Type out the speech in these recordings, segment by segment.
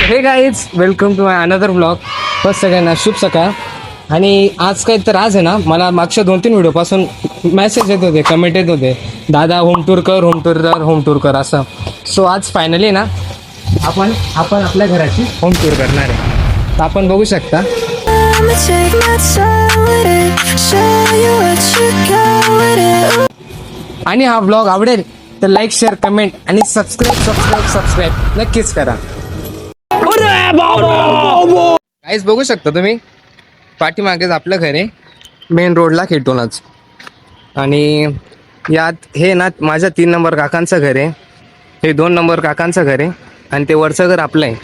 हे guys welcome to my another blog. First सगळ्यांना शुभ सकाळ. आणि आज काय तर आज आहे ना, मला मागच्या 2-3 व्हिडिओपासून मेसेज येत होते, कमेंट येत होते, दादा होम टूर कर, होम टूर कर, होम टूर कर असं. सो आज फायनली ना आपण आपल्या घराची होम टूर करणार आहे. तर आपण बघू शकता. आणि हा ब्लॉग आवडेल तर लाईक, शेअर, कमेंट आणि सबस्क्राईब नक्कीच करा. काहीच बघू शकता तुम्ही, पाठीमागेच आपलं घर आहे, मेन रोडला खेटूनच. आणि यात हे ना माझ्या 3 नंबर काकांचं घर आहे, हे 2 नंबर काकांचं घर आहे आणि ते वरचं घर आपलं आहे.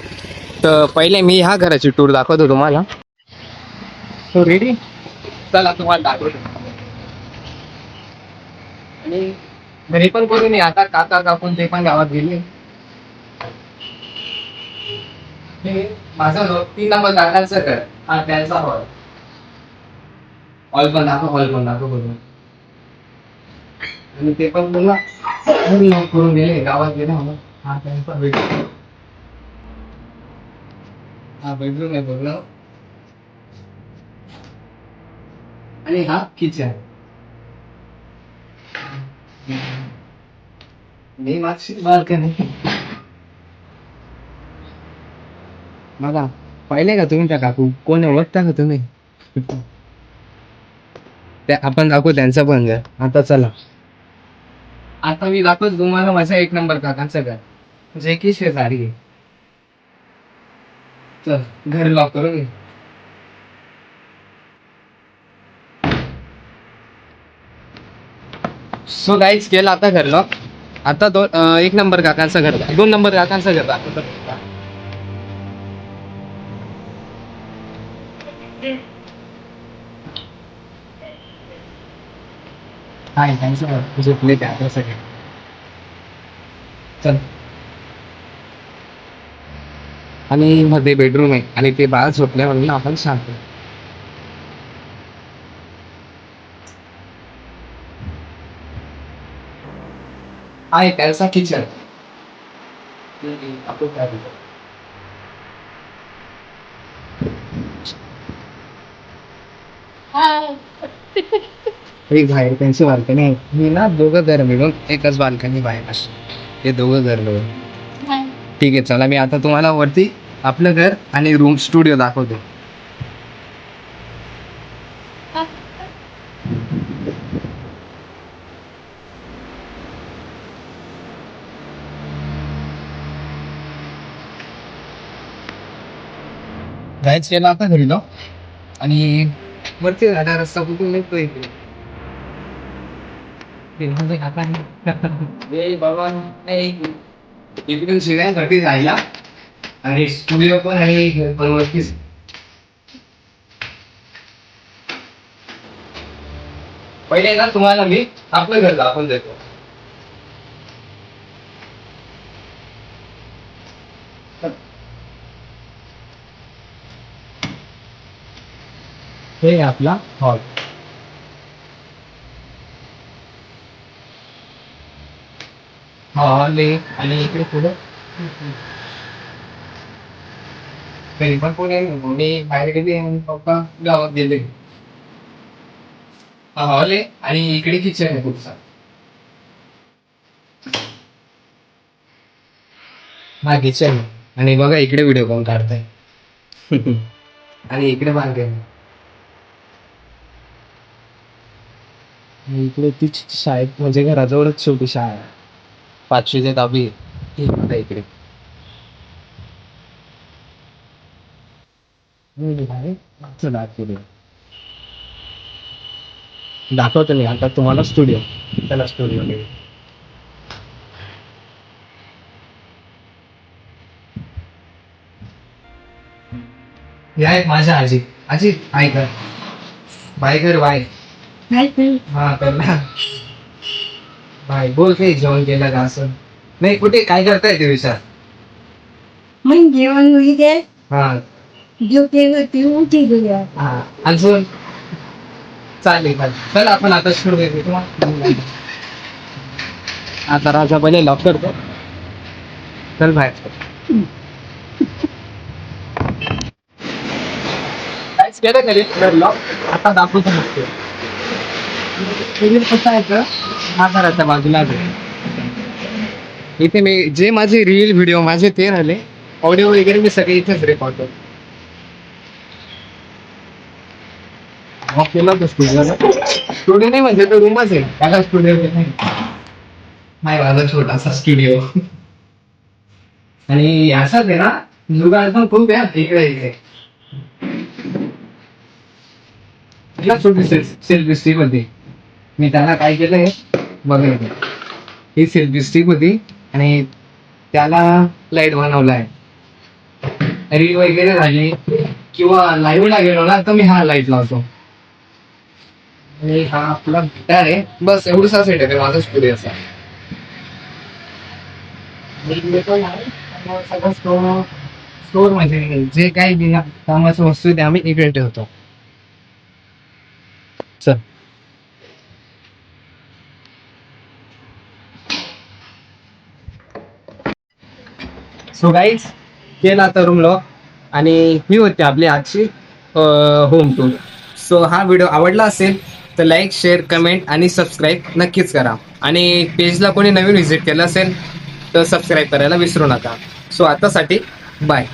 तर पहिले मी ह्या घराची टूर दाखवतो तुम्हाला. तो रेडी, चला तुम्हाला दाखवतो. आणि घरी पण कोणी नाही आता, काका काकून ते पण गावात गेले. हे माझं 3 नंबर काकांचं घर, हा त्यांचा हॉल पण दाखव बघून. आणि ते पण पुन्हा करून गेले, गावात गेले म्हणून. हा त्यांचा बेडरूम, हा बेडरूम आहे पूर्ण. आणि हा किचन. मी मागची बाल्कनी. बघा, पाहिले का तुम्ही त्या काकू कोण ओळखता का तुम्ही? त्या आपण दाखवू त्यांचं पण घर. आता चला, आता मी दाखवतो तुम्हाला माझ्या 1 नंबर काकांचं घर, जे की शेजारी आहे. चल घर लॉक करून घे. सो गाईज केलं आता घर लॉक. आता 1 नंबर काकांचं घर, 2 नंबर काकांचं घर दाखवतो. हाय त्यांचं घर झोपले ते आता सगळे. चल. आणि मध्ये बेडरूम आहे आणि ते बाळ झोपले म्हणून आपण शांत. आहे त्यांचा किचन. आपण काय बोलतो? एक बाहेर त्यांची बाल्कनी आहे. मी ना दोघं घर मिळून एकच बाल्कनी बाहेर असं. हे दोघं घर मिळून. ठीक आहे, चला मी आता तुम्हाला वरती आपलं घर आणि रूम स्टुडिओ दाखवतो. जायचं केलं आता घरी जाऊ. आणि वरती झाला रस्ता कुठून निघतो इकडे. बाबा इकडून शिरायसाठी जायला आणि स्टुडिओ पण आणि घर पण वरतीच. पहिले ना तुम्हाला मी आपलं घर दाखवून देतो. हे आपला हॉल. हॉल आहे आणि इकडे पुढे घरी पण कोणी नाही, मी बाहेर गेले आणि पप्पा गावात गेले. हा हॉल आहे आणि इकडे किचन आहे पुढचा. हा किचन आहे आणि बघा इकडे व्हिडिओ कॉल काढताय. आणि इकडे बाल्कनी. इकडे ती शाळेत म्हणजे घराजवळच छोटी शाळा आहे, 5वी ते 10वी इकडे. चला पुढे दाखवतो मी आता तुम्हाला स्टुडिओ. चला स्टुडिओ कडे. हे आहेत माझ्या आजी. आजी आई कर, बाय कर, बाय. हा कर ना बाय. बोल काही जेवण केलं का असं. नाही कुठे काय करताय ते विचार. मग जेवण होईल. हा जेवते हा अजून चालेल. चल आपण आता स्टुडिओ घेतो. आता राजा पहिले लॉक करतो. चल बाहेर. केलं का रे आता दाखवतो मग कसं आहे तर हा घराच्या बाजूला आहे. इथे मी जे माझे रील व्हिडिओ माझे ते राहिले ऑडिओ वगैरे मी सगळे इथेच रेकॉर्ड करतो. स्टुडिओ नाही म्हणजे तो रूमच आहे त्याला स्टुडिओ नाही. माझा छोटासा स्टुडिओ आणि असाच आहे ना जुगाड पण खूप आहे इकडे इथे. सेल्फी स्टिक होती मी त्याला काय केलंय बघा ही सेल्फी स्टिक होती आणि त्याला लाईट बनवलाय. रील वगैरे झाली किंवा लाईव्हला गेलो ना तर मी हा लाईट लावतो आणि हा आपला गिटार आहे. बस एवढसा सेट आहे माझा स्टुडिओचा. सगळं स्टोर म्हणजे जे काही कामाचं वस्तू आहे ते आम्ही इकडे ठेवतो. चल सो गाईज केला आता रूम लॉक आणि ही होती आपली आजची होम टूर. सो हा व्हिडिओ आवडला असेल तर लाईक शेअर कमेंट आणि सबस्क्राईब नक्कीच करा आणि पेजला कोणी नवीन व्हिजिट केलं असेल तर सबस्क्राईब करायला विसरू नका. सो आतासाठी बाय.